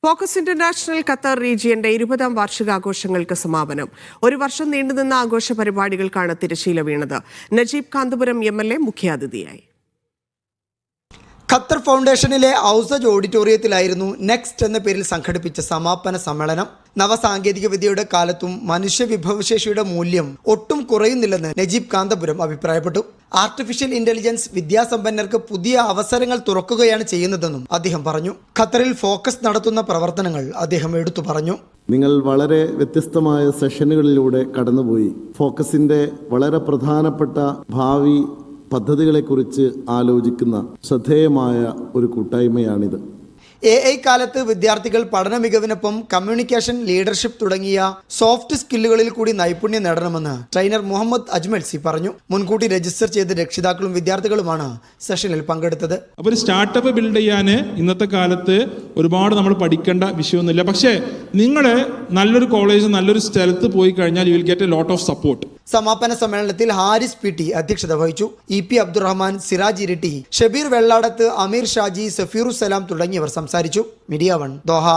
Focus international Qatar റീജിയന്റെ 20ാം വാർഷികാഘോഷങ്ങൾക്ക് സമാപനം. ഒരു വർഷം നീണ്ടുനിന്ന ആഘോഷ പരിപാടികൾക്കാണ് തിരശ്ശീല വീണത്. നജീബ് കാന്തപുരം MLA മുഖ്യാതിഥിയായി. ഖത്തർ ഫൗണ്ടേഷനിലെ ഔസജ് ഓഡിറ്റോറിയത്തിലായിരുന്നു നെക്സ്റ്റ് എന്ന പേരിൽ സംഘടിപ്പിച്ച സമാപന സമ്മേളനം. നവസാങ്കേതിക വിദ്യയുടെ കാലത്തും മനുഷ്യ വിഭവശേഷിയുടെ മൂല്യം ഒട്ടും കുറയുന്നില്ലെന്ന് നജീബ് കാന്തപുരം അഭിപ്രായപ്പെട്ടു. ആർട്ടിഫിഷ്യൽ ഇന്റലിജൻസ് വിദ്യാസമ്പന്നർക്ക് പുതിയ അവസരങ്ങൾ തുറക്കുകയാണ് ചെയ്യുന്നതെന്നും അദ്ദേഹം പറഞ്ഞു. ഖത്തറിൽ ഫോക്കസ് നടത്തുന്ന പ്രവർത്തനങ്ങൾ അദ്ദേഹം എടുത്തു പറഞ്ഞു. നിങ്ങൾ വളരെ വ്യത്യസ്തമായ സെഷനുകളിലൂടെ കടന്നുപോയി. ഫോക്കസിന്റെ വളരെ പ്രധാനപ്പെട്ട ഭാവി പദ്ധതികളെക്കുറിച്ച് ആലോചിക്കുന്ന ശ്രദ്ധേയമായ ഒരു കൂട്ടായ്മയാണിത്. AI കാലത്ത് വിദ്യാർത്ഥികൾ പഠന മികവിനൊപ്പം കമ്മ്യൂണിക്കേഷൻ, ലീഡർഷിപ്പ് തുടങ്ങിയ സോഫ്റ്റ് സ്കില്ലുകളിൽ കൂടി നൈപുണ്യം നേടണമെന്ന് ട്രെയിനർ മുഹമ്മദ് അജ്മൽസി പറഞ്ഞു. മുൻകൂട്ടി രജിസ്റ്റർ ചെയ്ത രക്ഷിതാക്കളും വിദ്യാർത്ഥികളുമാണ് സെഷനിൽ പങ്കെടുത്തത്. അപ്പോൾ ഒരു സ്റ്റാർട്ടപ്പ് ബിൽഡ് ചെയ്യാൻ ഇന്നത്തെ കാലത്ത് ഒരുപാട് നമ്മൾ പഠിക്കേണ്ട വിഷയമൊന്നുമില്ല. പക്ഷേ നിങ്ങൾ നല്ലൊരു കോളേജ്, നല്ലൊരു സ്ഥലത്ത് പോയി കഴിഞ്ഞാൽ you will get a lot of support. സമാപന സമ്മേളനത്തിൽ ഹാരിസ് PT അധ്യക്ഷത വഹിച്ചു. EP അബ്ദുറഹ്മാൻ, സിറാജ് ഇരിട്ടി, ഷബീർ വെള്ളാടത്ത്, അമീർ ഷാജി, സഫീറുസലാം തുടങ്ങിയവർ സംസാരിച്ചു. Media 1 Doha.